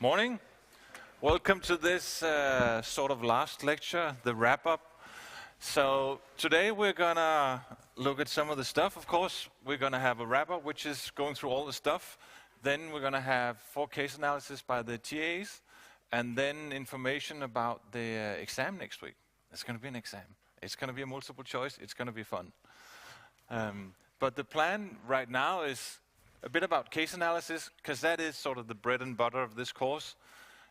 Morning. Welcome to this sort of last lecture, the wrap-up. So today we're going to look at some of the stuff. Of course, we're going to have a wrap-up, which is going through all the stuff. Then we're going to have 4 case analysis by the TAs, and then information about the exam next week. It's going to be an exam. It's going to be a multiple choice. It's going to be fun. But the plan right now is a bit about case analysis, because that is sort of the bread and butter of this course.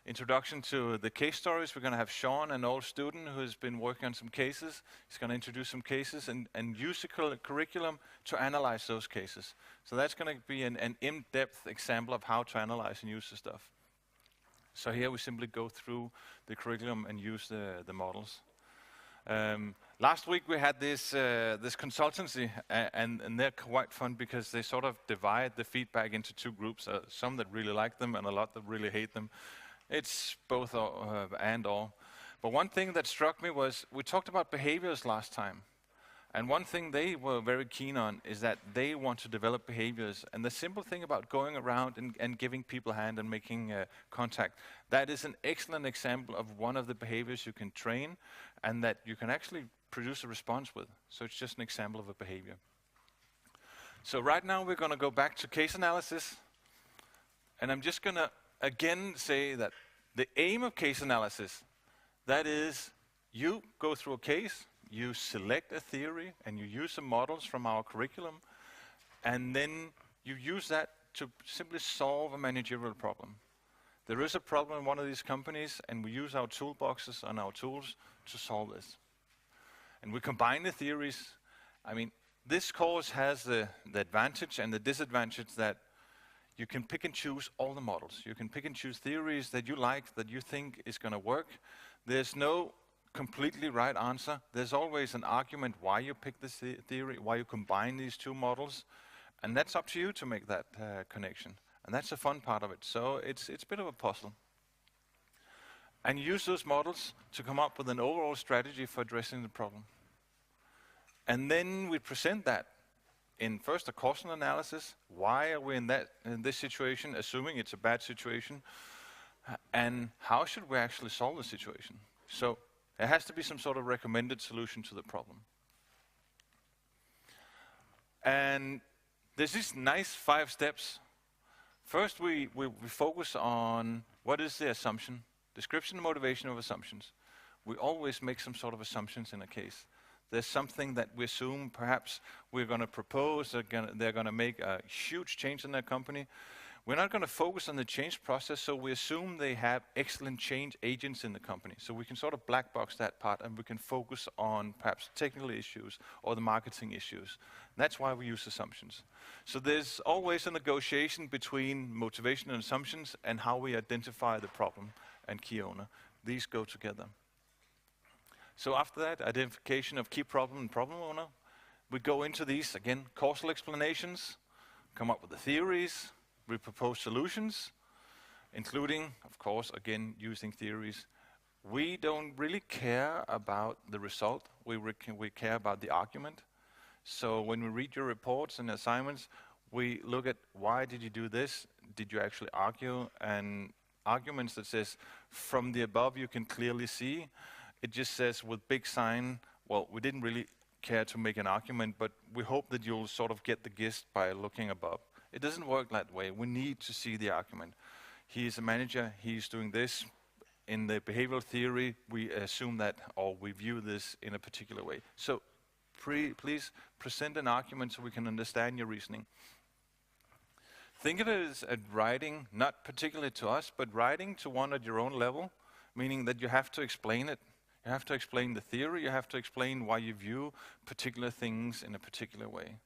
Introduction to the case stories. We're going to have Sean, an old student who has been working on some cases. He's going to introduce some cases and use the curriculum to analyze those cases. So that's going to be an in-depth example of how to analyze and use the stuff. So here we simply go through the curriculum and use the models. Last week we had this consultancy, and they're quite fun because they sort of divide the feedback into 2 groups, some that really like them and a lot that really hate them. It's both and all. But one thing that struck me was we talked about behaviors last time. And one thing they were very keen on is that they want to develop behaviors. And the simple thing about going around and giving people a hand and making contact, that is an excellent example of one of the behaviors you can train and that you can actually produce a response with. So it's just an example of a behavior. So right now we're going to go back to case analysis. And I'm just going to again say that the aim of case analysis, that is you go through a case, you select a theory, and you use some models from our curriculum, and then you use that to simply solve a managerial problem. There is a problem in one of these companies, and we use our toolboxes and our tools to solve this. And we combine the theories. I mean, this course has the advantage and the disadvantage that you can pick and choose all the models. You can pick and choose theories that you like, that you think is going to work. There's no completely right answer. There's always an argument why you pick this theory, why you combine these 2 models. And that's up to you to make that connection. And that's the fun part of it. So it's a bit of a puzzle. And you use those models to come up with an overall strategy for addressing the problem. And then we present that in first a causal analysis. Why are we in this situation, assuming it's a bad situation? And how should we actually solve the situation? So there has to be some sort of recommended solution to the problem. And there's these nice 5 steps. First, we focus on what is the assumption, description and motivation of assumptions. We always make some sort of assumptions in a case. There's something that we assume perhaps we're going to propose, they're going to make a huge change in their company. We're not going to focus on the change process, so we assume they have excellent change agents in the company. So we can sort of black box that part, and we can focus on perhaps technical issues or the marketing issues. That's why we use assumptions. So there's always a negotiation between motivation and assumptions and how we identify the problem and key owner. These go together. So after that, identification of key problem and problem owner, we go into these, again, causal explanations, come up with the theories, we propose solutions, including, of course, again, using theories. We don't really care about the result, we care about the argument. So when we read your reports and assignments, we look at why did you do this? Did you actually argue? And arguments that says, from the above you can clearly see. It just says with big sign, well, we didn't really care to make an argument, but we hope that you'll sort of get the gist by looking above. It doesn't work that way. We need to see the argument. He is a manager, he's doing this. In the behavioral theory, we assume that, or we view this in a particular way. So please present an argument so we can understand your reasoning. Think of it as writing, not particularly to us, but writing to one at your own level, meaning that you have to explain it. You have to explain the theory, you have to explain why you view particular things in a particular way.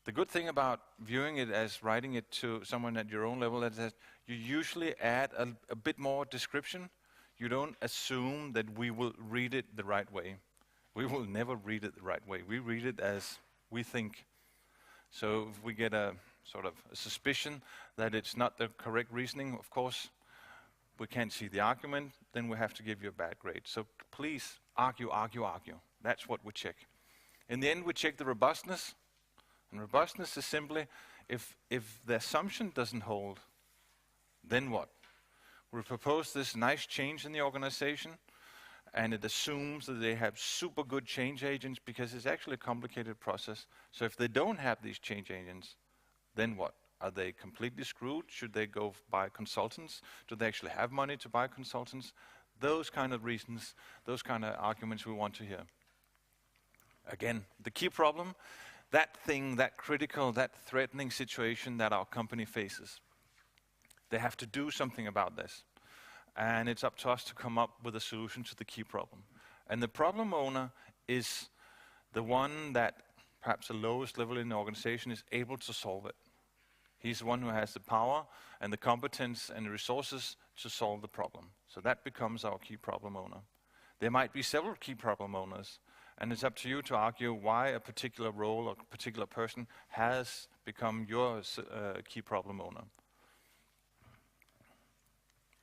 The good thing about viewing it as writing it to someone at your own level is that you usually add a bit more description. You don't assume that we will read it the right way. We will never read it the right way. We read it as we think. So if we get a sort of a suspicion that it's not the correct reasoning, of course, we can't see the argument, then we have to give you a bad grade. So please argue, argue, argue. That's what we check. In the end, we check the robustness. And robustness is simply if the assumption doesn't hold, Then what? We propose this nice change in the organization, and it assumes that they have super good change agents because it's actually a complicated process. So if they don't have these change agents, then what? Are they completely screwed? Should they go buy consultants? Do they actually have money to buy consultants? Those kind of reasons, those kind of arguments we want to hear. Again, the key problem, that thing, that critical, that threatening situation that our company faces. They have to do something about this. And it's up to us to come up with a solution to the key problem. And the problem owner is the one that, perhaps the lowest level in the organization, is able to solve it. He's the one who has the power and the competence and the resources to solve the problem. So that becomes our key problem owner. There might be several key problem owners, and it's up to you to argue why a particular role or a particular person has become your key problem owner.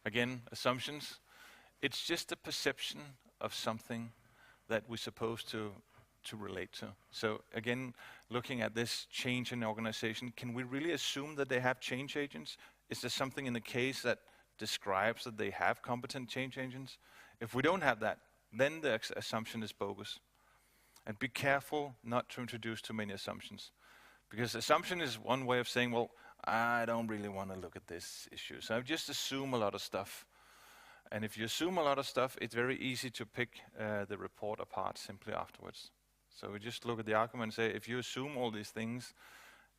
Again, assumptions. It's just a perception of something that we're supposed to relate to. So again, looking at this change in the organization, can we really assume that they have change agents? Is there something in the case that describes that they have competent change agents? If we don't have that, then the assumption is bogus. And be careful not to introduce too many assumptions. Because assumption is one way of saying, well, I don't really want to look at this issue. So I just assume a lot of stuff. And if you assume a lot of stuff, it's very easy to pick the report apart simply afterwards. So we just look at the argument and say, if you assume all these things,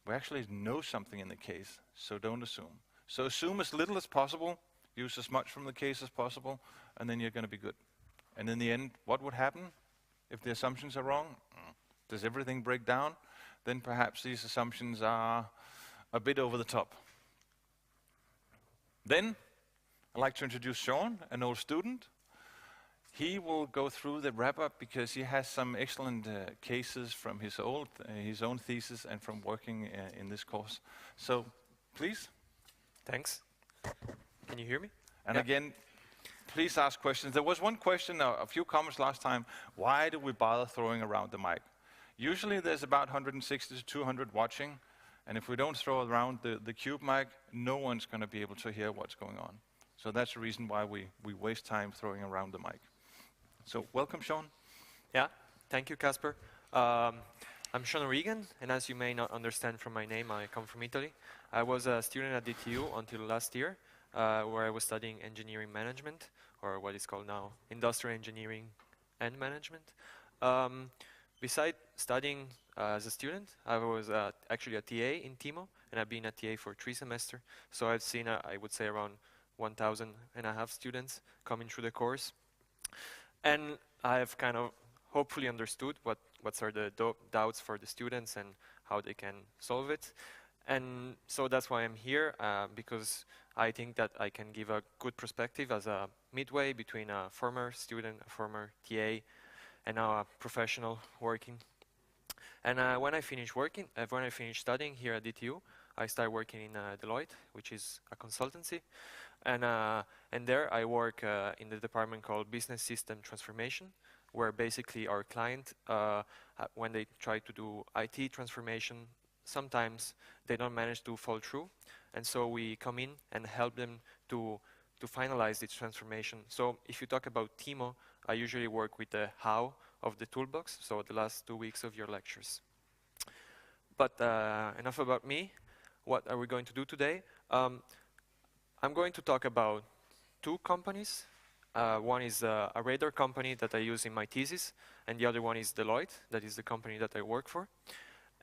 we actually know something in the case, so don't assume. So assume as little as possible, use as much from the case as possible, and then you're going to be good. And in the end, what would happen if the assumptions are wrong? Does everything break down? Then perhaps these assumptions are a bit over the top. Then, I'd like to introduce Sean, an old student. He will go through the wrap-up because he has some excellent cases from his own thesis and from working in this course. So, please. Thanks. Can you hear me? And again, please ask questions. There was one question, a few comments last time. Why do we bother throwing around the mic? Usually there's about 160 to 200 watching, and if we don't throw around the cube mic, no one's going to be able to hear what's going on. So that's the reason why we waste time throwing around the mic. So welcome, Sean. Yeah, thank you, Casper. I'm Sean Regan, and as you may not understand from my name, I come from Italy. I was a student at DTU until last year, where I was studying engineering management, or what is called now industrial engineering and management. Besides studying as a student, I was actually a TA in TIMO, and I've been a TA for 3 semesters. So I've seen, I would say, around 1,500 students coming through the course. And I've kind of hopefully understood what are the doubts for the students and how they can solve it. And so that's why I'm here, because I think that I can give a good perspective as a midway between a former student, a former TA, and now a professional working. And when I finished studying here at DTU, I started working in Deloitte, which is a consultancy. And there I work in the department called Business System Transformation, where basically our client, when they try to do IT transformation, sometimes they don't manage to follow through. And so we come in and help them to finalize this transformation. So if you talk about TIMO, I usually work with the how of the toolbox, so the last 2 weeks of your lectures. But enough about me. What are we going to do today? I'm going to talk about 2 companies. One is a radar company that I use in my thesis, and the other one is Deloitte, that is the company that I work for.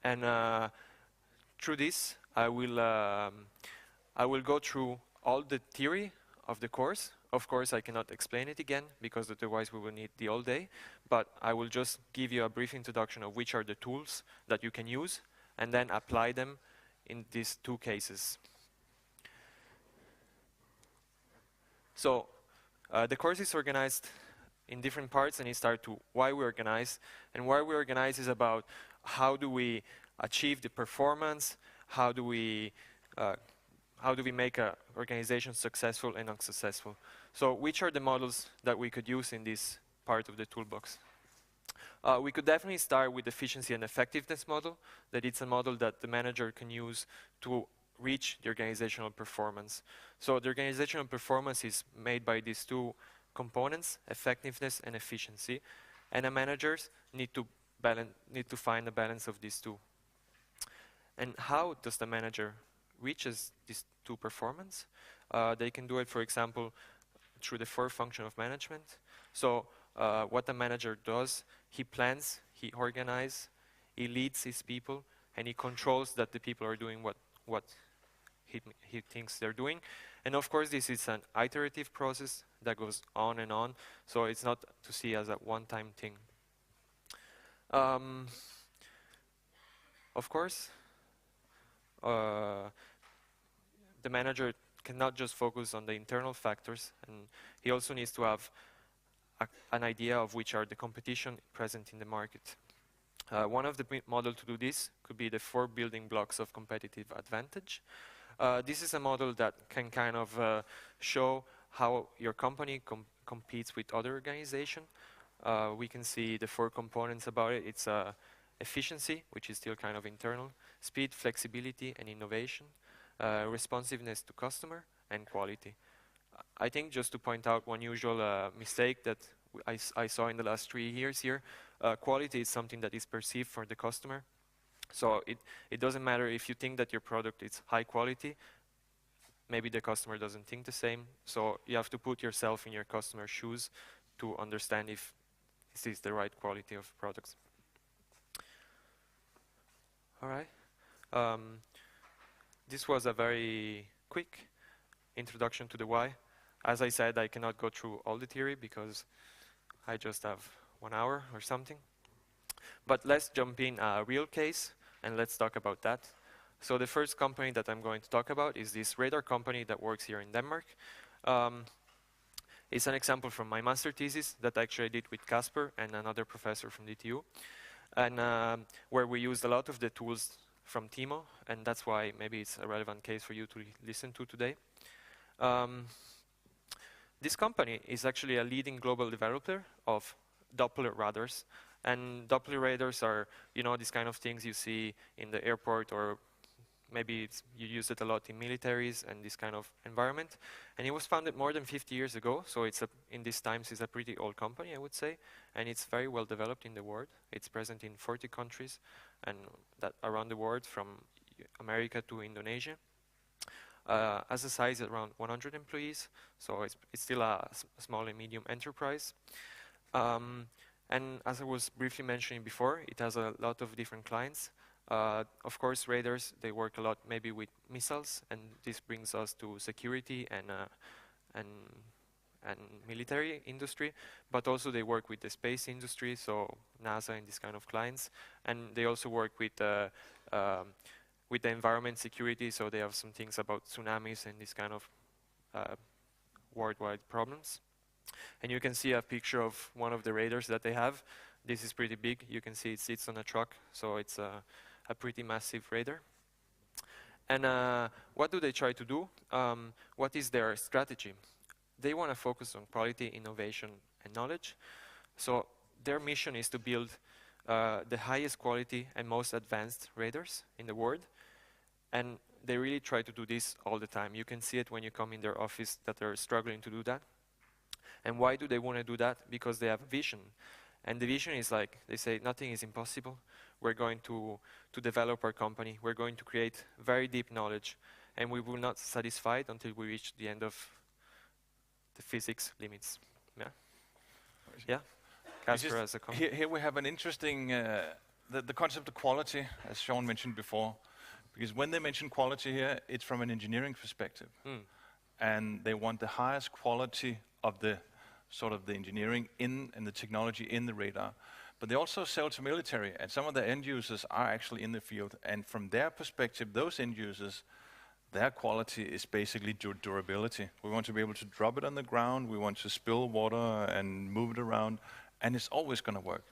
And through this, I will go through all the theory of the course. Of course, I cannot explain it again, because otherwise we will need the whole day. But I will just give you a brief introduction of which are the tools that you can use, and then apply them in these 2 cases. So the course is organized in different parts, and it starts to why we organize. And why we organize is about how do we achieve the performance, how do we make an organization successful and unsuccessful. So which are the models that we could use in this part of the toolbox? We could definitely start with efficiency and effectiveness model, that it's a model that the manager can use to reach the organizational performance. So the organizational performance is made by these two components, effectiveness and efficiency, and the managers need to find a balance of these two. And how does the manager reaches these two performance? They can do it, for example, through the four function of management. So what the manager does, he plans, he organizes, he leads his people, and he controls that the people are doing what he thinks they're doing. And of course, this is an iterative process that goes on and on, so it's not to see as a one-time thing. Of course, the manager cannot just focus on the internal factors, and he also needs to have an idea of which are the competition present in the market. One of the models to do this could be the 4 building blocks of competitive advantage. This is a model that can kind of show how your company competes with other organizations. We can see the 4 components about it. It's efficiency, which is still kind of internal, speed, flexibility, and innovation, responsiveness to customer, and quality. I think just to point out one usual mistake that I saw in the last 3 years here, quality is something that is perceived for the customer. So it doesn't matter if you think that your product is high quality, maybe the customer doesn't think the same. So you have to put yourself in your customer's shoes to understand if this is the right quality of products. All right. This was a very quick introduction to the why. As I said, I cannot go through all the theory because I just have 1 hour or something. But let's jump in a real case and let's talk about that. So the first company that I'm going to talk about is this radar company that works here in Denmark. It's an example from my master thesis that actually I did with Casper and another professor from DTU, and where we used a lot of the tools from Timo, and that's why maybe it's a relevant case for you to listen to today. This company is actually a leading global developer of Doppler radars. And Doppler radars are, these kind of things you see in the airport, or maybe you use it a lot in militaries and this kind of environment. And it was founded more than 50 years ago, so in these times it's a pretty old company, I would say. And it's very well developed in the world. It's present in 40 countries and that around the world, from America to Indonesia. As a size around 100 employees, so it's still a small and medium enterprise. And as I was briefly mentioning before, it has a lot of different clients. Of course, radars, they work a lot maybe with missiles, and this brings us to security and military industry, but also they work with the space industry, so NASA and these kind of clients. And they also work with the environment security, so they have some things about tsunamis and this kind of worldwide problems. And you can see a picture of one of the radars that they have. This is pretty big. You can see it sits on a truck, so it's a pretty massive radar. And what do they try to do? What is their strategy? They want to focus on quality, innovation, and knowledge. So their mission is to build the highest quality and most advanced radars in the world. And they really try to do this all the time. You can see it when you come in their office that they're struggling to do that. And why do they want to do that? Because they have a vision. And the vision is like, they say, nothing is impossible. We're going to develop our company. We're going to create very deep knowledge. And we will not satisfied until we reach the end of the physics limits. Yeah? Yeah? Casper has a comment. Here we have an interesting, the concept of quality, as Sean mentioned before. Because when they mention quality here, it's from an engineering perspective. And they want the highest quality of the sort of the engineering and the technology in the radar. But they also sell to military, and some of the end users are actually in the field. And from their perspective, those end users, their quality is basically durability. We want to be able to drop it on the ground, we want to spill water and move it around, and it's always going to work.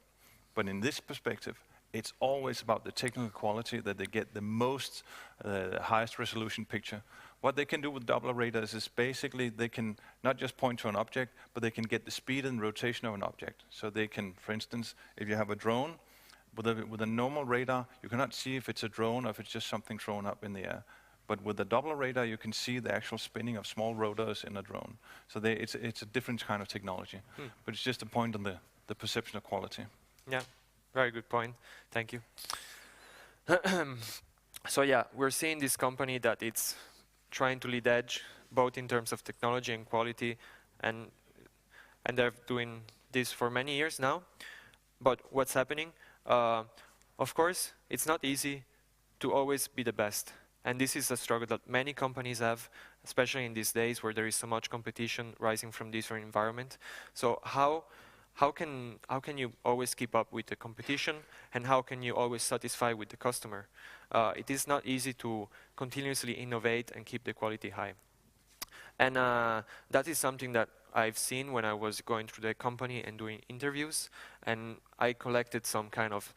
But in this perspective, it's always about the technical quality, that they get the most, highest resolution picture. What they can do with Doppler radars is basically they can not just point to an object, but they can get the speed and rotation of an object. So they can, for instance, if you have a drone, with a normal radar, you cannot see if it's a drone or if it's just something thrown up in the air. But with the Doppler radar, you can see the actual spinning of small rotors in a drone. So it's a different kind of technology. But it's just a point on the perception of quality. Yeah, very good point. Thank you. So yeah, we're seeing this company that it's trying to lead edge, both in terms of technology and quality, and they're doing this for many years now. But what's happening? Of course, it's not easy to always be the best. And this is a struggle that many companies have, especially in these days where there is so much competition rising from different environments. So how can you always keep up with the competition, and how can you always satisfy with the customer? It is not easy to continuously innovate and keep the quality high. And that is something that I've seen when I was going through the company and doing interviews, and I collected some kind of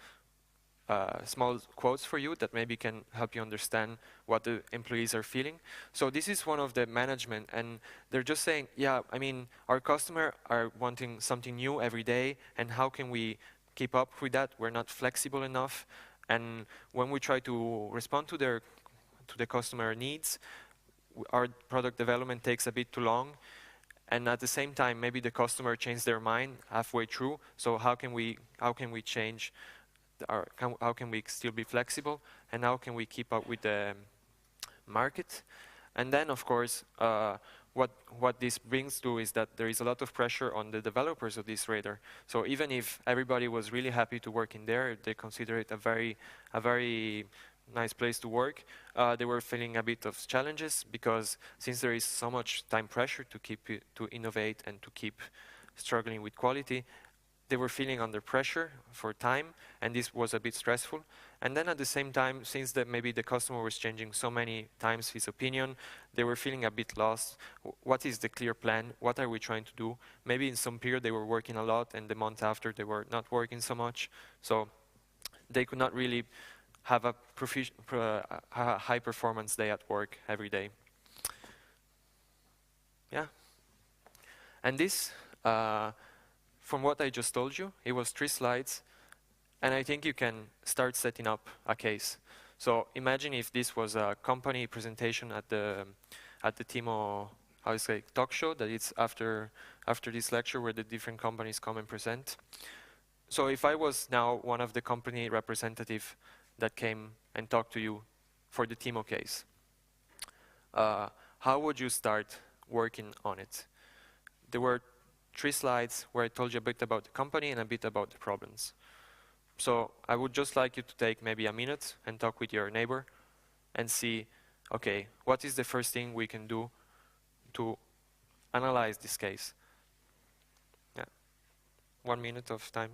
small quotes for you that maybe can help you understand what the employees are feeling. So this is one of the management, and they're just saying, yeah, I mean, our customer are wanting something new every day, and how can we keep up with that? We're not flexible enough, and when we try to respond to the customer needs, our product development takes a bit too long, and at the same time, maybe the customer changed their mind halfway through. So how can we change? How can we still be flexible, and how can we keep up with the market? And then, of course, what this brings to is that there is a lot of pressure on the developers of this radar. So even if everybody was really happy to work in there, they consider it a very nice place to work, they were feeling a bit of challenges, because since there is so much time pressure to innovate and to keep struggling with quality, they were feeling under pressure for time, and this was a bit stressful. And then at the same time, since maybe the customer was changing so many times his opinion, they were feeling a bit lost. What is the clear plan? What are we trying to do? Maybe in some period they were working a lot, and the month after they were not working so much. So they could not really have a high performance day at work every day. Yeah. And this, from what I just told you, it was 3 slides, and I think you can start setting up a case. So imagine if this was a company presentation at the TIMO, talk show, that it's after this lecture where the different companies come and present. So if I was now one of the company representative that came and talked to you for the TIMO case, how would you start working on it? There were 3 slides where I told you a bit about the company and a bit about the problems. So I would just like you to take maybe a minute and talk with your neighbor and see, okay, what is the first thing we can do to analyze this case? Yeah, 1 minute of time.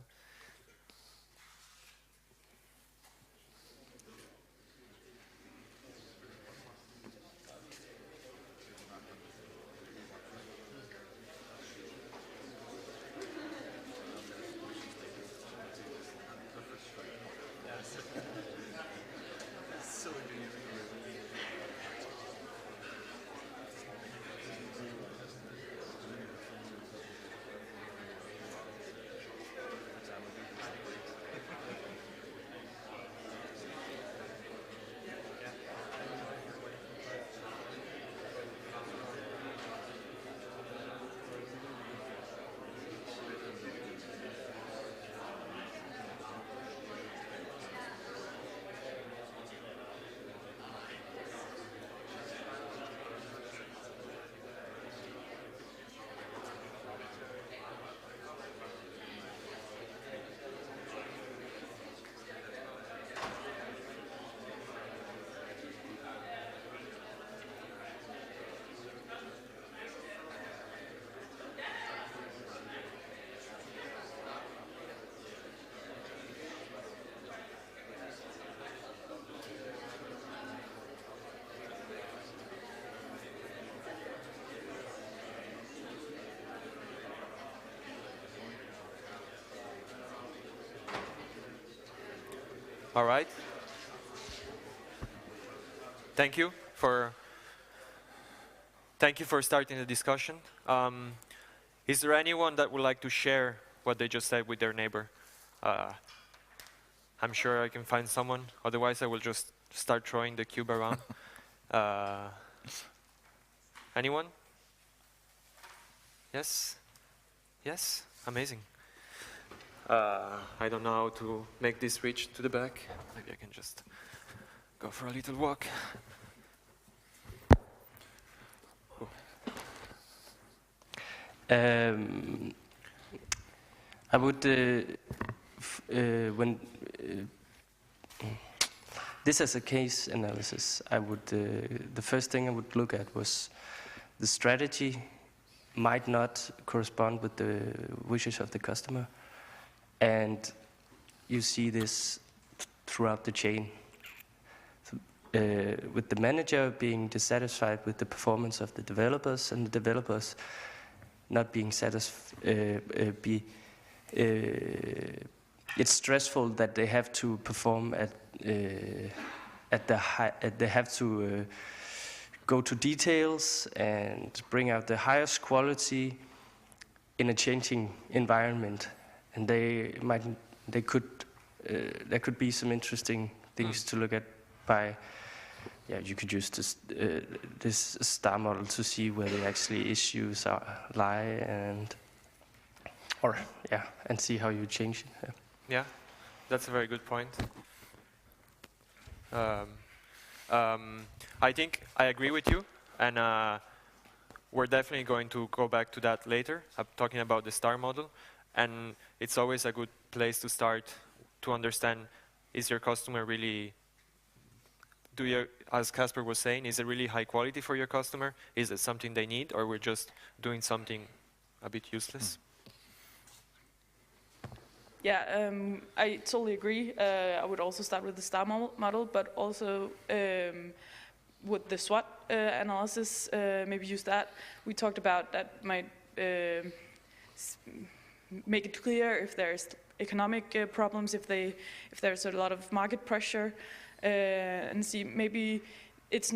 All right. Thank you for starting the discussion. Is there anyone that would like to share what they just said with their neighbor? I'm sure I can find someone. Otherwise, I will just start throwing the cube around. Anyone? Yes? Yes? Amazing. I don't know how to make this reach to the back. Maybe I can just go for a little walk. I would, when this as a case analysis, I would, the first thing I would look at was the strategy might not correspond with the wishes of the customer, and you see this throughout the chain. With the manager being dissatisfied with the performance of the developers, and the developers not being satisfied, it's stressful that they have to perform at the high. They have to go to details and bring out the highest quality in a changing environment, and there could be some interesting things to look at by. Yeah, you could use this star model to see where the actually issues lie, and see how you change it. Yeah, that's a very good point. I think I agree with you, and we're definitely going to go back to that later. I'm talking about the star model, and it's always a good place to start to understand, is your customer really, as Casper was saying, is it really high quality for your customer? Is it something they need, or we're just doing something a bit useless? Yeah, I totally agree. I would also start with the star model, but also with the SWOT analysis, maybe use that. We talked about that might make it clear if there's economic problems, if there's a lot of market pressure, and see maybe it's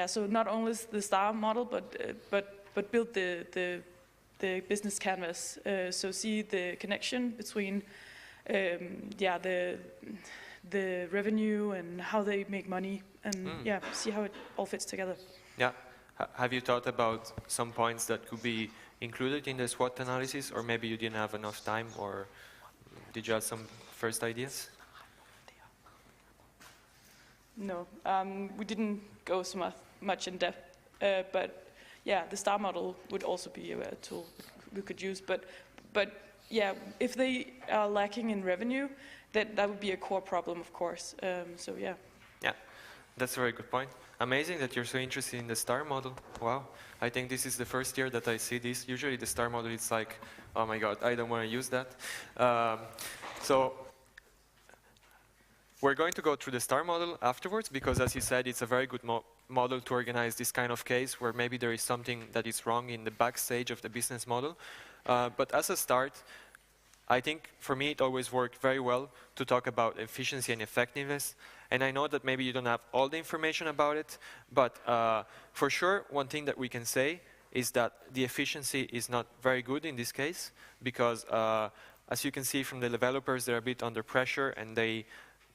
so not only the star model, but build the business canvas. So see the connection between the revenue and how they make money, and see how it all fits together. Yeah. Have you thought about some points that could be included in the SWOT analysis, or maybe you didn't have enough time, or did you have some first ideas? No, we didn't go so much in depth, but yeah, the star model would also be a tool we could use. But yeah, if they are lacking in revenue, that would be a core problem, of course. So yeah. Yeah, that's a very good point. Amazing that you're so interested in the star model. Wow, I think this is the first year that I see this. Usually the star model, it's like, oh my God, I don't want to use that. So we're going to go through the star model afterwards, because as you said, it's a very good model to organize this kind of case where maybe there is something that is wrong in the backstage of the business model. But as a start, I think for me it always worked very well to talk about efficiency and effectiveness. And I know that maybe you don't have all the information about it, but for sure one thing that we can say is that the efficiency is not very good in this case, because as you can see from the developers, they're a bit under pressure, and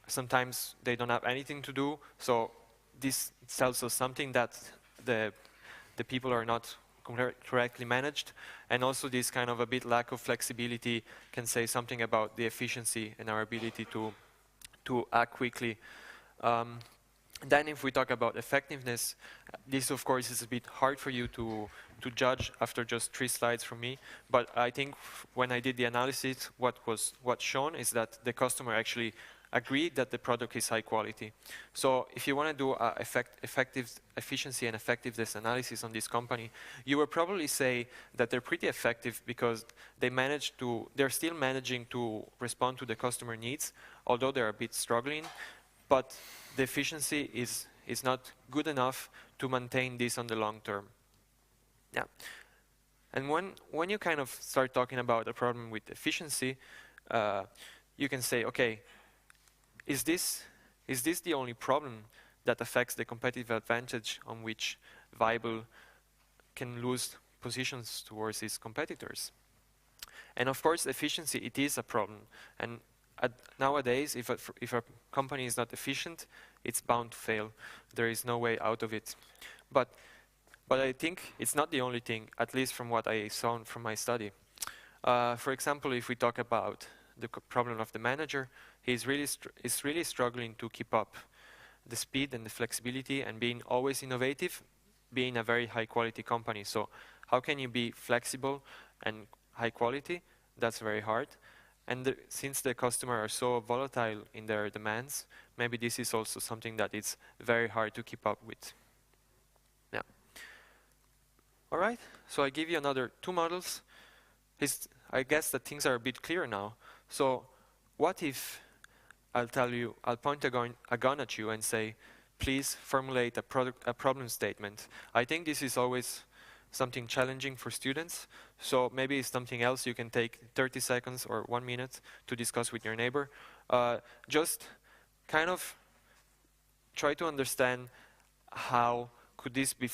sometimes they don't have anything to do. So this tells us something that the people are not correctly managed, and also this kind of a bit lack of flexibility can say something about the efficiency and our ability to act quickly. Then if we talk about effectiveness, this of course is a bit hard for you to judge after just 3 slides from me, but I think when I did the analysis, what's shown is that the customer actually agreed that the product is high quality. So if you want to do efficiency and effectiveness analysis on this company, you will probably say that they're pretty effective because they're still managing to respond to the customer needs, although they're a bit struggling, but the efficiency is not good enough to maintain this on the long term. Yeah. And when you kind of start talking about a problem with efficiency, you can say, okay, is this the only problem that affects the competitive advantage on which Vyble can lose positions towards its competitors? And of course, efficiency, it is a problem. And nowadays, if a company is not efficient, it's bound to fail. There is no way out of it. But I think it's not the only thing, at least from what I saw from my study. For example, if we talk about the problem of the manager, he's really struggling to keep up the speed and the flexibility and being always innovative, being a very high quality company. So how can you be flexible and high quality? That's very hard. And since the customers are so volatile in their demands, maybe this is also something that is very hard to keep up with. Yeah. All right, so I give you another 2 models. I guess that things are a bit clearer now. So what if I'll point a gun at you and say, please formulate a problem statement. I think this is always something challenging for students. So maybe it's something else you can take 30 seconds or 1 minute to discuss with your neighbor. Just kind of try to understand how could this be,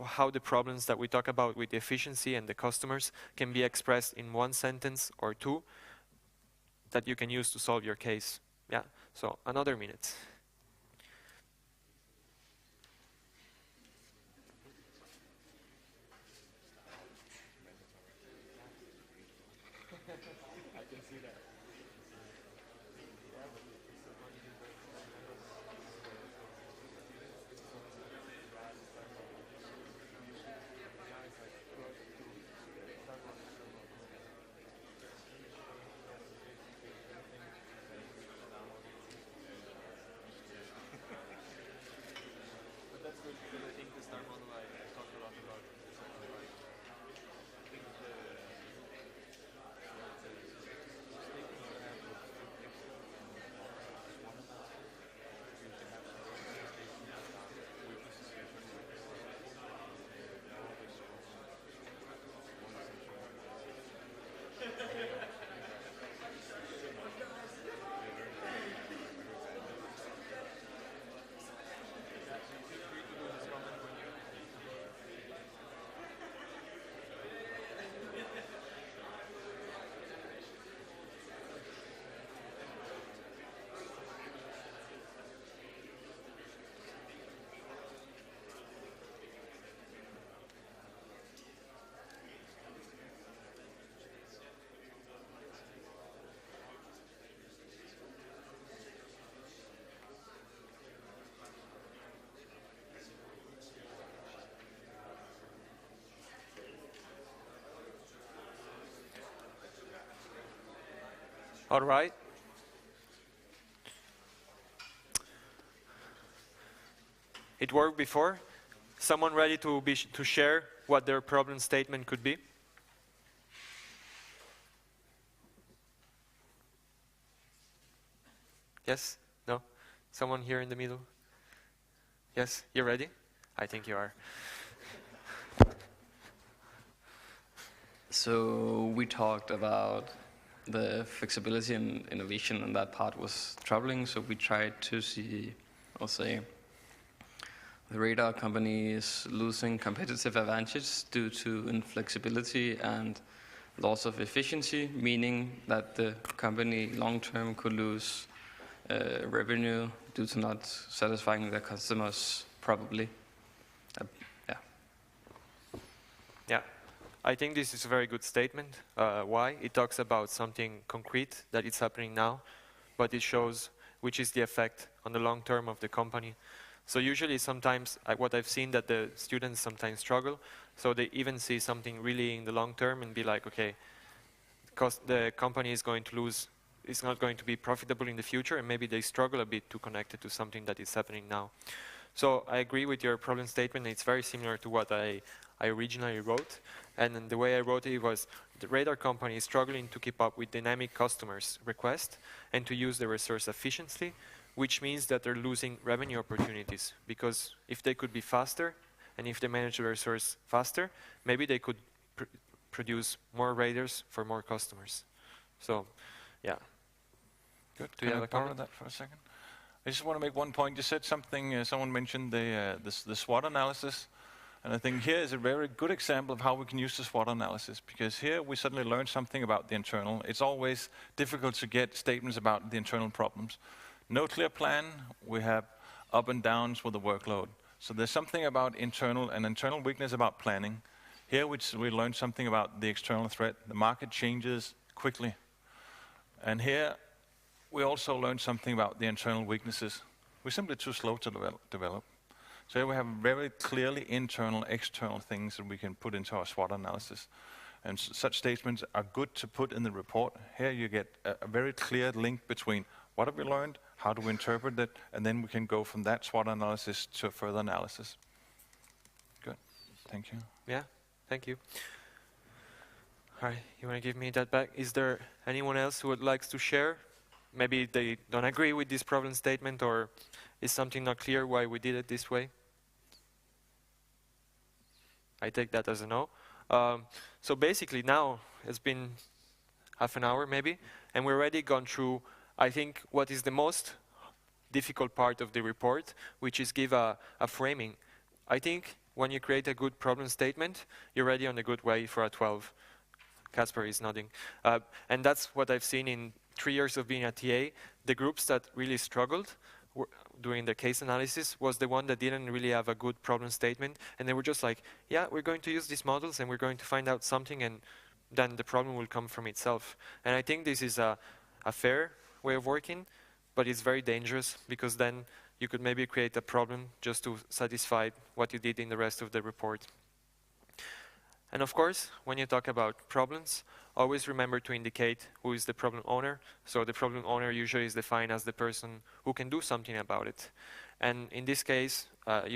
how the problems that we talk about with the efficiency and the customers can be expressed in 1 sentence or 2 that you can use to solve your case. Yeah, so another minute. All right. It worked before. Someone ready to share what their problem statement could be? Yes? No? Someone here in the middle? Yes? You ready? I think you are. So we talked about the flexibility and innovation, and that part was troubling. So we tried to see, I'll say, the radar company is losing competitive advantage due to inflexibility and loss of efficiency, meaning that the company long-term could lose revenue due to not satisfying their customers, probably. Yeah, I think this is a very good statement. Why? It talks about something concrete that is happening now, but it shows which is the effect on the long term of the company. So usually sometimes what I've seen that the students sometimes struggle, so they even see something really in the long term and be like, okay, because the company is going to lose, it's not going to be profitable in the future, and maybe they struggle a bit to connect it to something that is happening now. So I agree with your problem statement. It's very similar to what I originally wrote. And then the way I wrote it was, the radar company is struggling to keep up with dynamic customers' requests and to use the resource efficiently, which means that they're losing revenue opportunities. Because if they could be faster, and if they manage the resource faster, maybe they could produce more radars for more customers. So, yeah. Good. Do you have Can I a borrow comment? that for a second? I just want to make one point. You said something, someone mentioned the SWOT analysis. And I think here is a very good example of how we can use the SWOT analysis, because here we suddenly learn something about the internal. It's always difficult to get statements about the internal problems. No clear plan. We have up and downs with the workload. So there's something about an internal weakness about planning. Here we learned something about the external threat. The market changes quickly. And here we also learned something about the internal weaknesses. We're simply too slow to develop. So here we have very clearly internal, external things that we can put into our SWOT analysis. And such statements are good to put in the report. Here you get a very clear link between what have we learned, how do we interpret it, and then we can go from that SWOT analysis to further analysis. Good, thank you. Yeah, thank you. All right, you want to give me that back? Is there anyone else who would like to share? Maybe they don't agree with this problem statement, or is something not clear why we did it this way? I take that as a no. So basically now it's been half an hour maybe, and we've already gone through, I think, what is the most difficult part of the report, which is give a framing. I think when you create a good problem statement, you're already on a good way for a 12. Casper is nodding. And that's what I've seen in 3 years of being at TA. The groups that really struggled doing the case analysis was the one that didn't really have a good problem statement, and they were just like, yeah, we're going to use these models and we're going to find out something, and then the problem will come from itself. And I think this is a fair way of working, but it's very dangerous, because then you could maybe create a problem just to satisfy what you did in the rest of the report. And of course, when you talk about problems, always remember to indicate who is the problem owner. So the problem owner usually is defined as the person who can do something about it. And in this case, I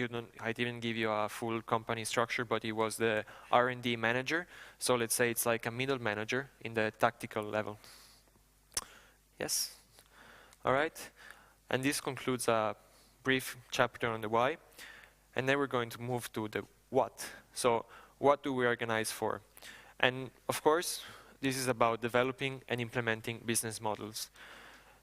didn't give you a full company structure, but he was the R&D manager. So let's say it's like a middle manager in the tactical level. Yes? All right. And this concludes a brief chapter on the why. And then we're going to move to the what. So what do we organize for? And of course, this is about developing and implementing business models.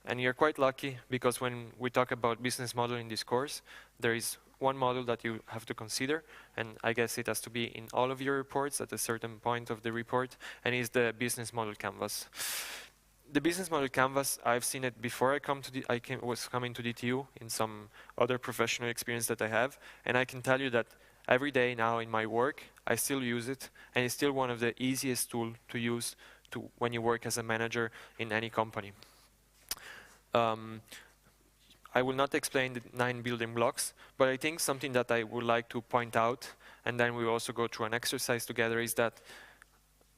And you're quite lucky, because when we talk about business model in this course, there is one model that you have to consider, and I guess it has to be in all of your reports at a certain point of the report, and is the business model canvas. The business model canvas, I've seen it before I was coming to DTU in some other professional experience that I have, and I can tell you that every day now in my work, I still use it, and it's still one of the easiest tools to use when you work as a manager in any company. I will not explain the 9 building blocks, but I think something that I would like to point out, and then we'll also go through an exercise together, is that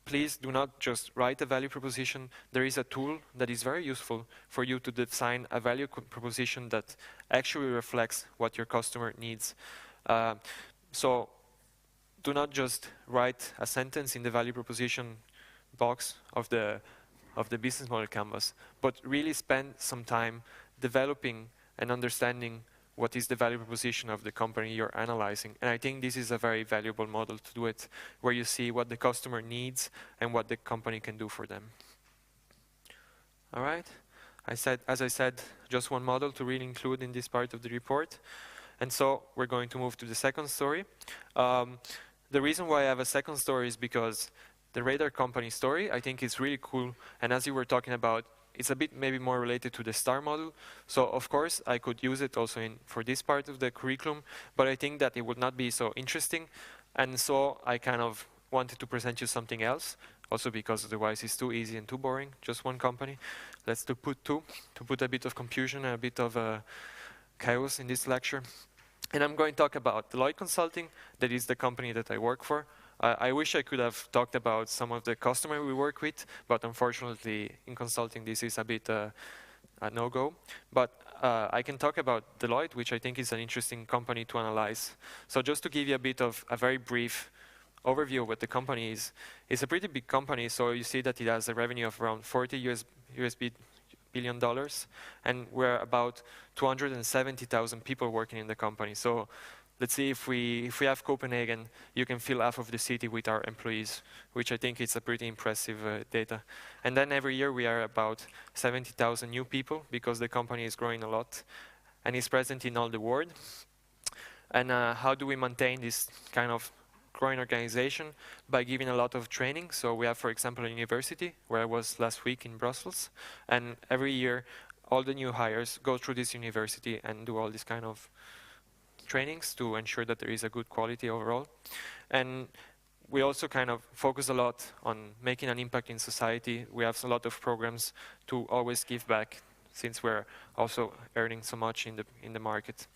please do not just write a value proposition. There is a tool that is very useful for you to design a value proposition that actually reflects what your customer needs. So do not just write a sentence in the value proposition box of the business model canvas, but really spend some time developing and understanding what is the value proposition of the company you're analyzing. And I think this is a very valuable model to do it, where you see what the customer needs and what the company can do for them. All right? As I said, just one model to really include in this part of the report. And so we're going to move to the second story. The reason why I have a second story is because the radar company story, I think, is really cool. And as you were talking about, it's a bit maybe more related to the STAR model. So of course, I could use it also for this part of the curriculum, but I think that it would not be so interesting. And so I kind of wanted to present you something else, also because otherwise it's too easy and too boring, just one company. Let's put two, to put a bit of confusion and a bit of chaos in this lecture. And I'm going to talk about Deloitte Consulting. That is the company that I work for. I wish I could have talked about some of the customers we work with, but unfortunately in consulting this is a bit a no-go. But I can talk about Deloitte, which I think is an interesting company to analyze. So just to give you a bit of a very brief overview of what the company is, it's a pretty big company. So you see that it has a revenue of around $40 billion, and we're about 270,000 people working in the company. So let's see, if we have Copenhagen, you can fill half of the city with our employees, which I think is a pretty impressive data. And then every year we are about 70,000 new people, because the company is growing a lot and is present in all the world. And how do we maintain this kind of growing organization? By giving a lot of training. So we have, for example, a university where I was last week in Brussels, and every year all the new hires go through this university and do all these kind of trainings to ensure that there is a good quality overall. And we also kind of focus a lot on making an impact in society. We have a lot of programs to always give back, since we're also earning so much in the market.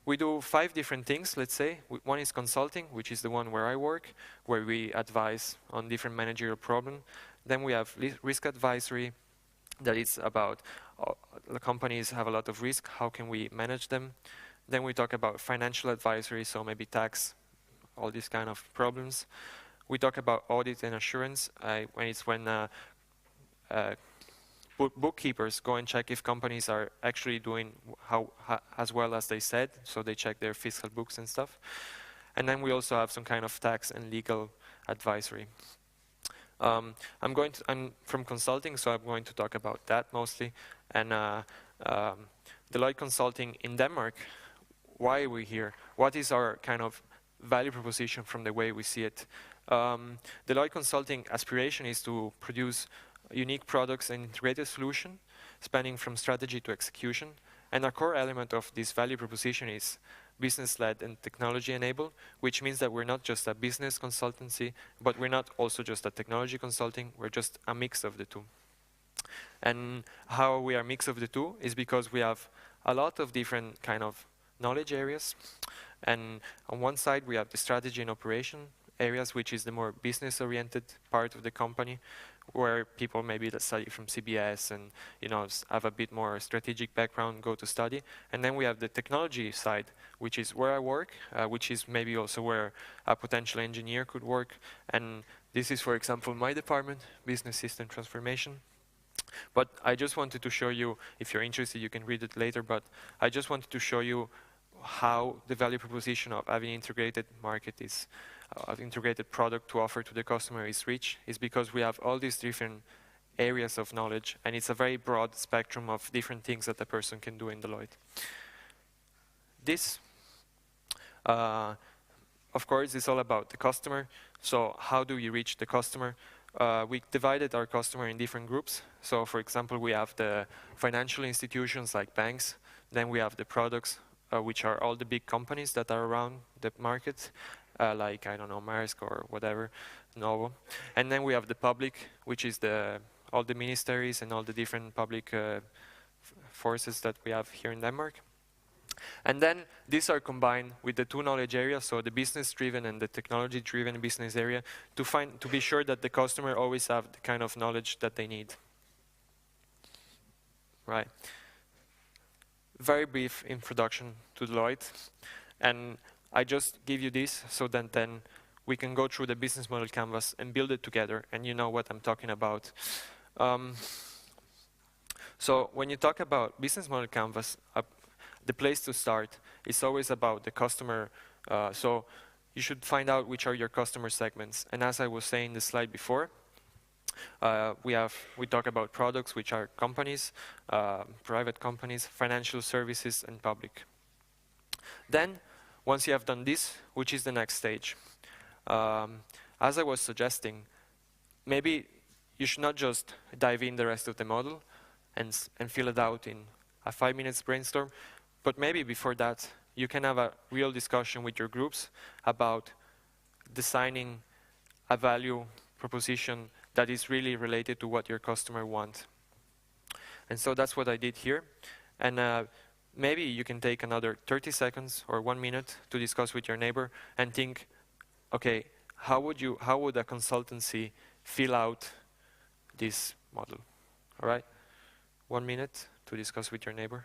We do 5 different things, let's say. One is consulting, which is the one where I work, where we advise on different managerial problems. Then we have risk advisory, that is about the companies have a lot of risk, how can we manage them? Then we talk about financial advisory, so maybe tax, all these kind of problems. We talk about audit and assurance, when bookkeepers go and check if companies are actually doing as well as they said, so they check their fiscal books and stuff. And then we also have some kind of tax and legal advisory. I'm from consulting, so I'm going to talk about that mostly. And Deloitte Consulting in Denmark, why are we here? What is our kind of value proposition from the way we see it? Deloitte Consulting aspiration is to produce unique products and integrated solution, spanning from strategy to execution. And a core element of this value proposition is business-led and technology-enabled, which means that we're not just a business consultancy, but we're not also just a technology consulting, we're just a mix of the two. And how we are a mix of the two is because we have a lot of different kind of knowledge areas. And on one side, we have the strategy and operation areas, which is the more business-oriented part of the company, where people maybe that study from CBS and have a bit more strategic background go to study. And then we have the technology side, which is where I work, which is maybe also where a potential engineer could work. And this is, for example, my department, Business System Transformation. But I just wanted to show you, if you're interested, you can read it later, but I just wanted to show you how the value proposition of having integrated market is, integrated product to offer to the customer is reached, is because we have all these different areas of knowledge, and it's a very broad spectrum of different things that a person can do in Deloitte. This, of course, is all about the customer. So how do we reach the customer? We divided our customer in different groups. So for example, we have the financial institutions like banks. Then we have the products, which are all the big companies that are around the market, like, I don't know, Maersk or whatever, Novo. And then we have the public, which is all the ministries and all the different public forces that we have here in Denmark. And then these are combined with the 2 knowledge areas, so the business-driven and the technology-driven business area, to be sure that the customer always have the kind of knowledge that they need. Right. Very brief introduction to Deloitte, and I just give you this so that then we can go through the business model canvas and build it together, and you know what I'm talking about. So when you talk about business model canvas, the place to start is always about the customer. So you should find out which are your customer segments. And as I was saying in the slide before, we talk about products, which are companies, private companies, financial services, and public. Then, once you have done this, which is the next stage? As I was suggesting, maybe you should not just dive in the rest of the model and fill it out in a 5-minute brainstorm, but maybe before that, you can have a real discussion with your groups about designing a value proposition that is really related to what your customer wants. And so that's what I did here. And maybe you can take another 30 seconds or 1 minute to discuss with your neighbor and think, okay, how would a consultancy fill out this model? All right? 1 minute to discuss with your neighbor.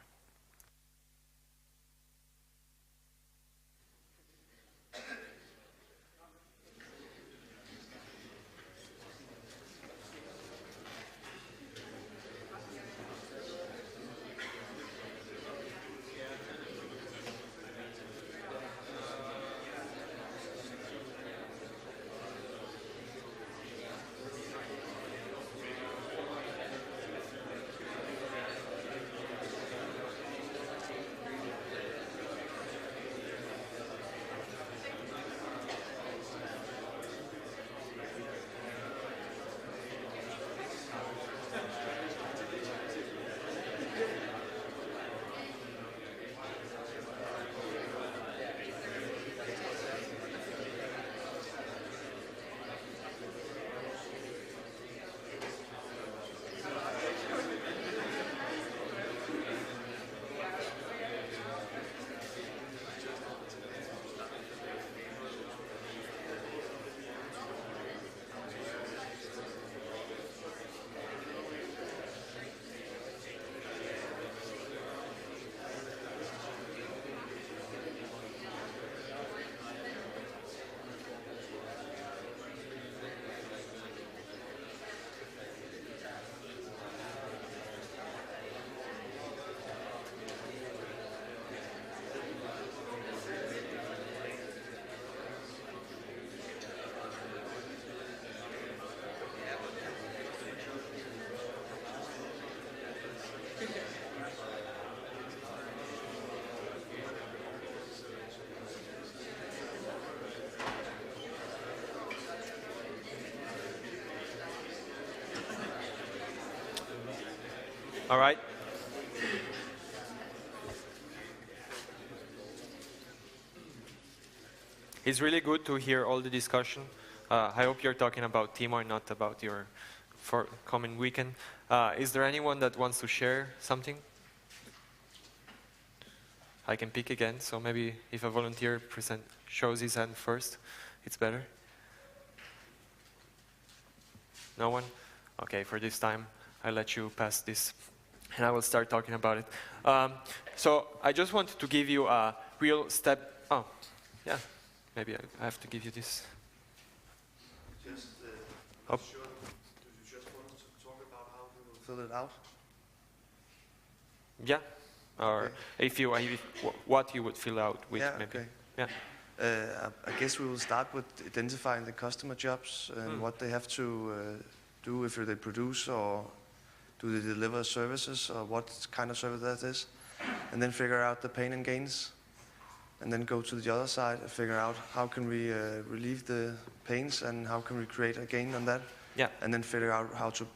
All right. It's really good to hear all the discussion. I hope you're talking about Timo and not about your forthcoming weekend. Is there anyone that wants to share something? I can pick again, so maybe if a volunteer shows his hand first, it's better. No one? Okay, for this time, I'll let you pass this, and I will start talking about it. So I just wanted to give you a real step. Oh, yeah, maybe I have to give you this. Just, Oh. sure, do you just want to talk about how to fill it out? Yeah, or Okay. what you would fill out with Yeah, maybe. okay. Yeah. I guess we will start with identifying the customer jobs and what they have to do if they produce or do they deliver services or what kind of service that is, and then figure out the pain and gains, and then go to the other side and figure out how can we relieve the pains and how can we create a gain on that, Yeah. and then figure out how to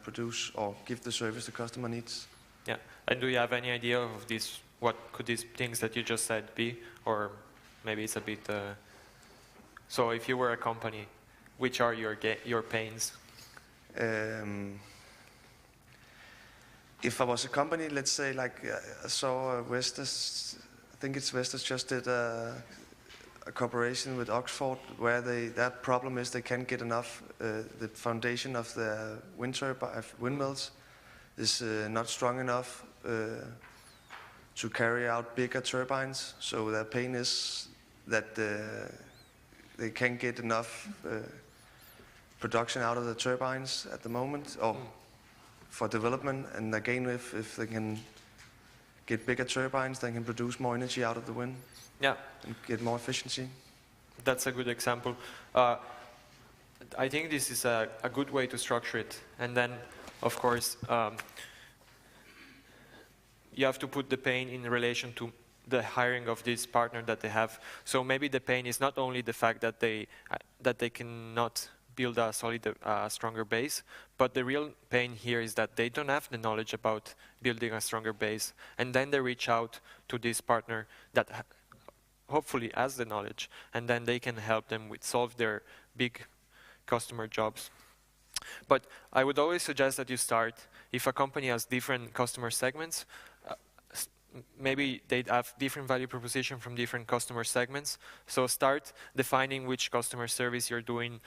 produce or give the service the customer needs. Yeah. And do you have any idea of this? What could these things that you just said be? Or maybe it's a bit. So if you were a company, which are your pains? If I was a company, let's say like I saw Vestas, I think it's Vestas just did a cooperation with Oxford where their problem is they can't get enough, the foundation of the windmills is not strong enough to carry out bigger turbines, so their pain is that they can't get enough production out of the turbines at the moment, or for development. And again, if they can get bigger turbines, they can produce more energy out of the wind Yeah. and get more efficiency. That's a good example. I think this is a good way to structure it. And then, of course, you have to put the pain in relation to the hiring of this partner that they have. So maybe the pain is not only the fact that they cannot build a solid, stronger base, but the real pain here is that they don't have the knowledge about building a stronger base. And then they reach out to this partner that hopefully has the knowledge, and then they can help them with solve their big customer jobs. But I would always suggest that you start, if a company has different customer segments, maybe they have different value proposition from different customer segments. So start defining which customer service you're doing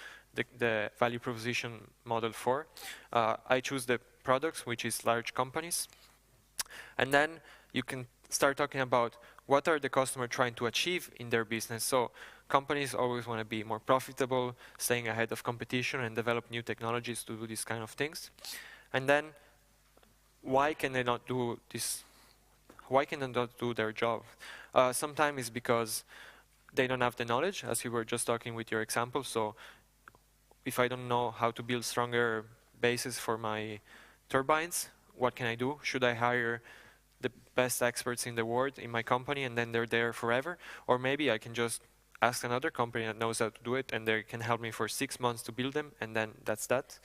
the value proposition model for. I choose the products, which is large companies. And then you can start talking about what are the customer trying to achieve in their business. So companies always want to be more profitable, staying ahead of competition and develop new technologies to do these kind of things. And then why can they not do this? Why can they not do their job? Sometimes it's because they don't have the knowledge, as you were just talking with your example. So if I don't know how to build stronger bases for my turbines, what can I do? Should I hire the best experts in the world in my company and then they're there forever? Or maybe I can just ask another company that knows how to do it and they can help me for 6 months to build them, and then that's that.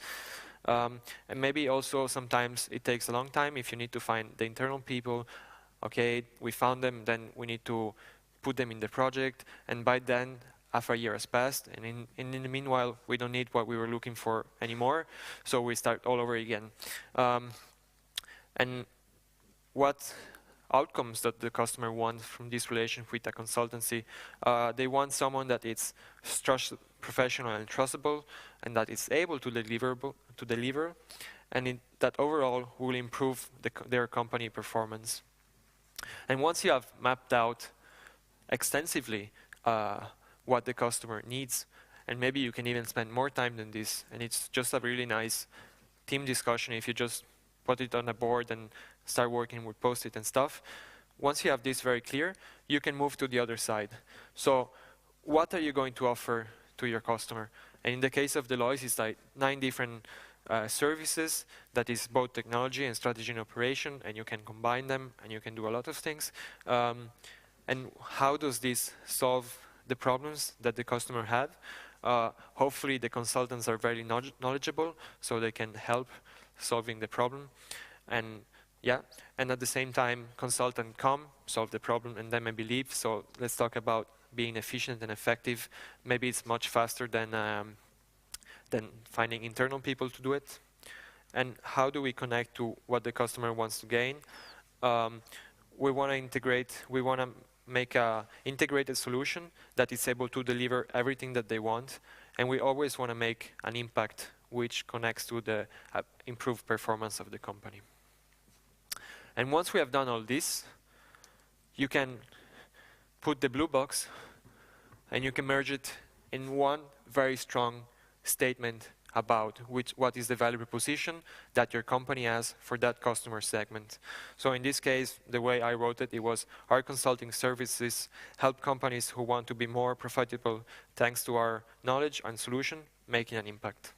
And maybe also sometimes it takes a long time if you need to find the internal people. Okay, we found them, then we need to put them in the project, and by then half a year has passed, and in the meanwhile we don't need what we were looking for anymore, so we start all over again. And what outcomes that the customer wants from this relation with a consultancy? They want someone that is professional and trustable, and that is able to deliver, and that overall will improve their company performance. And once you have mapped out extensively what the customer needs, and maybe you can even spend more time than this, and it's just a really nice team discussion if you just put it on a board and start working with Post-it and stuff. Once you have this very clear, you can move to the other side. So what are you going to offer to your customer? And in the case of Deloitte, it's like 9 different services that is both technology and strategy and operation, and you can combine them and you can do a lot of things. And how does this solve the problems that the customer had? Hopefully the consultants are very knowledgeable, so they can help solving the problem. And Yeah, and at the same time, consultant come, solve the problem, and then maybe leave. So let's talk about being efficient and effective. Maybe it's much faster than finding internal people to do it. And how do we connect to what the customer wants to gain? We want to integrate, we want to make a integrated solution that is able to deliver everything that they want. And we always want to make an impact which connects to the improved performance of the company. And once we have done all this, you can put the blue box and you can merge it in one very strong statement about what is the value proposition that your company has for that customer segment. So in this case, the way I wrote it, it was our consulting services help companies who want to be more profitable thanks to our knowledge and solution, making an impact.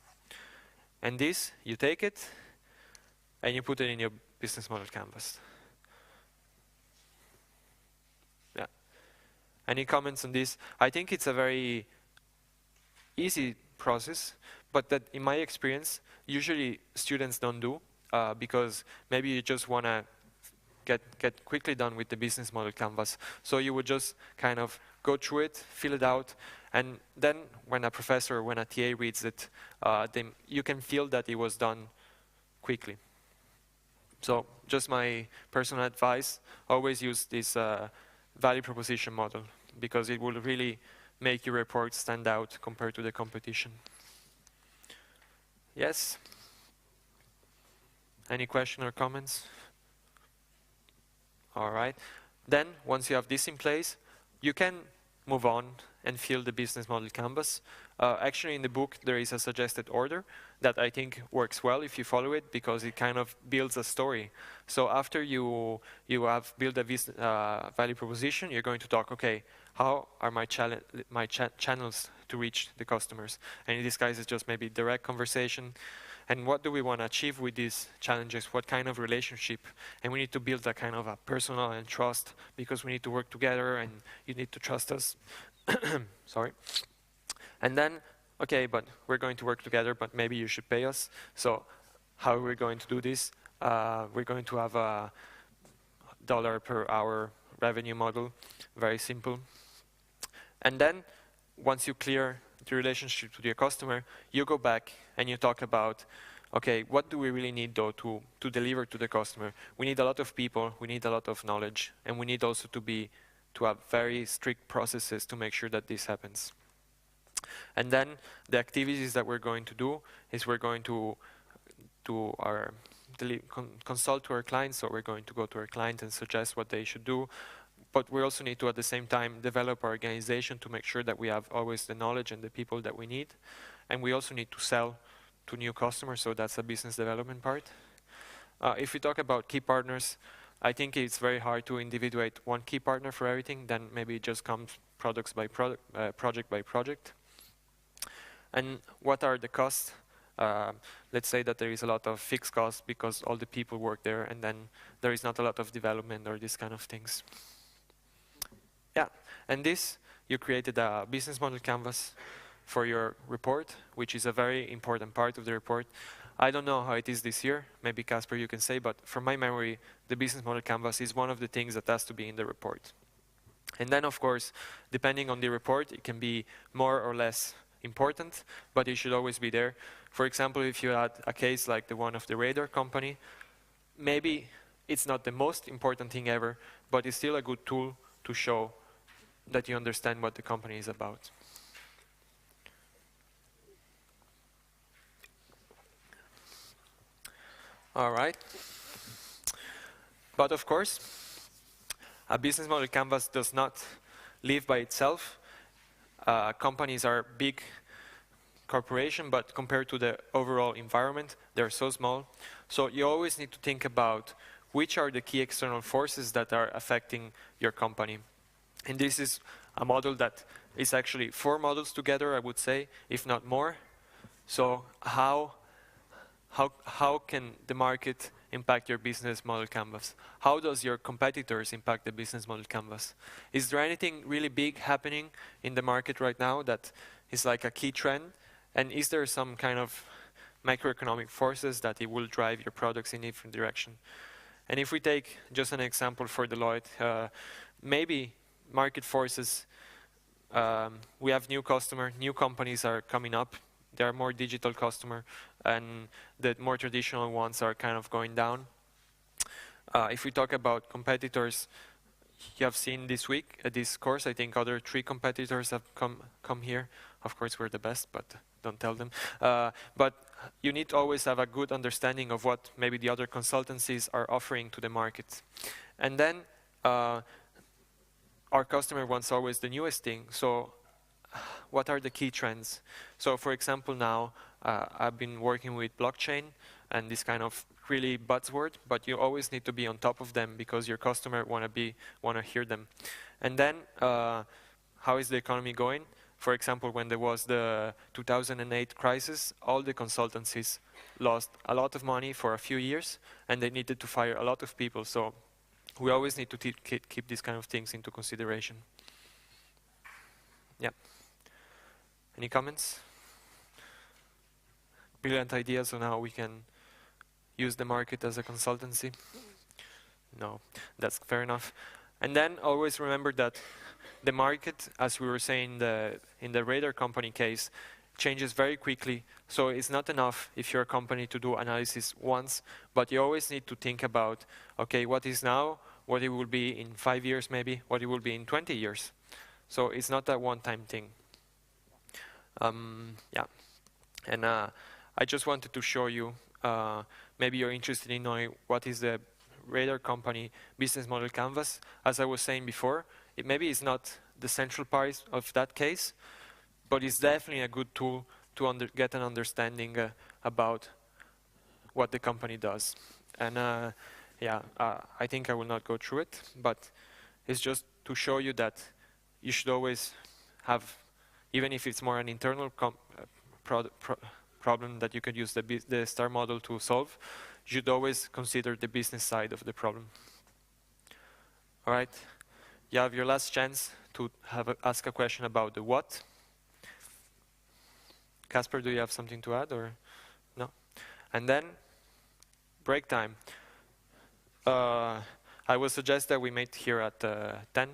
And this, you take it and you put it in your business model canvas. Yeah. Any comments on this? I think it's a very easy process, but that in my experience, usually students don't do because maybe you just want to get quickly done with the business model canvas. So you would just kind of go through it, fill it out, and then when a professor or when a TA reads it, you can feel that it was done quickly. So just my personal advice, always use this value proposition model because it will really make your report stand out compared to the competition. Yes? Any question or comments? All right. Then, once you have this in place, you can move on and fill the business model canvas. Actually, in the book, there is a suggested order that I think works well if you follow it because it kind of builds a story. So after you have built a value proposition, you're going to talk, okay, how are my channels to reach the customers? And in this case, it's just maybe direct conversation. And what do we want to achieve with these challenges? What kind of relationship? And we need to build a kind of a personal and trust because we need to work together and you need to trust us. Sorry. And then, okay, but we're going to work together, but maybe you should pay us. So how are we going to do this? We're going to have a $1 per hour revenue model, very simple. And then once you clear the relationship with your customer, you go back and you talk about, okay, what do we really need though to deliver to the customer? We need a lot of people, we need a lot of knowledge, and we need also to have very strict processes to make sure that this happens. And then the activities that we're going to do is we're going to consult to our clients, so we're going to go to our client and suggest what they should do. But we also need to, at the same time, develop our organization to make sure that we have always the knowledge and the people that we need. And we also need to sell to new customers, so that's a business development part. If we talk about key partners, I think it's very hard to individuate one key partner for everything. Then maybe it just comes project by project. And what are the costs? Let's say that there is a lot of fixed costs because all the people work there, and then there is not a lot of development or these kind of things. Yeah, and this, you created a business model canvas for your report, which is a very important part of the report. I don't know how it is this year, maybe Casper you can say, but from my memory, the business model canvas is one of the things that has to be in the report. And then of course, depending on the report, it can be more or less important, but it should always be there. For example, if you had a case like the one of the radar company, maybe it's not the most important thing ever, but it's still a good tool to show that you understand what the company is about. All right. But of course, a business model canvas does not live by itself. Companies are big corporation, but compared to the overall environment, they're so small. So you always need to think about which are the key external forces that are affecting your company. And this is a model that is actually 4 models together, I would say, if not more. So how can the market impact your business model canvas? How does your competitors impact the business model canvas? Is there anything really big happening in the market right now that is like a key trend? And is there some kind of macroeconomic forces that it will drive your products in a different direction? And if we take just an example for Deloitte, maybe market forces, we have new companies are coming up, there are more digital customer, and the more traditional ones are kind of going down. If we talk about competitors, you have seen this week at this course, I think other 3 competitors have come here. Of course, we're the best, but don't tell them. But you need to always have a good understanding of what maybe the other consultancies are offering to the market. And then our customer wants always the newest thing. So what are the key trends? So for example, now I've been working with blockchain and this kind of really buzzword, but you always need to be on top of them because your customer want to hear them. And then how is the economy going? For example, when there was the 2008 crisis, all the consultancies lost a lot of money for a few years, and they needed to fire a lot of people. So we always need to keep these kind of things into consideration. Yeah. Any comments? Brilliant ideas on how we can use the market as a consultancy? No, that's fair enough. And then always remember that the market, as we were saying in the radar company case, changes very quickly. So it's not enough if you're a company to do analysis once, but you always need to think about, okay, what is now, what it will be in 5 years maybe, what it will be in 20 years. So it's not a one-time thing. Yeah. And I just wanted to show you, maybe you're interested in knowing what is the radar company business model canvas. As I was saying before, maybe it's not the central part of that case, but it's definitely a good tool to get an understanding about what the company does. And yeah, I think I will not go through it, but it's just to show you that you should always have, even if it's more an internal problem that you could use the STAR model to solve, you should always consider the business side of the problem. All right, you have your last chance to ask a question about the what. Casper, do you have something to add or no? And then break time. I would suggest that we meet here at 10.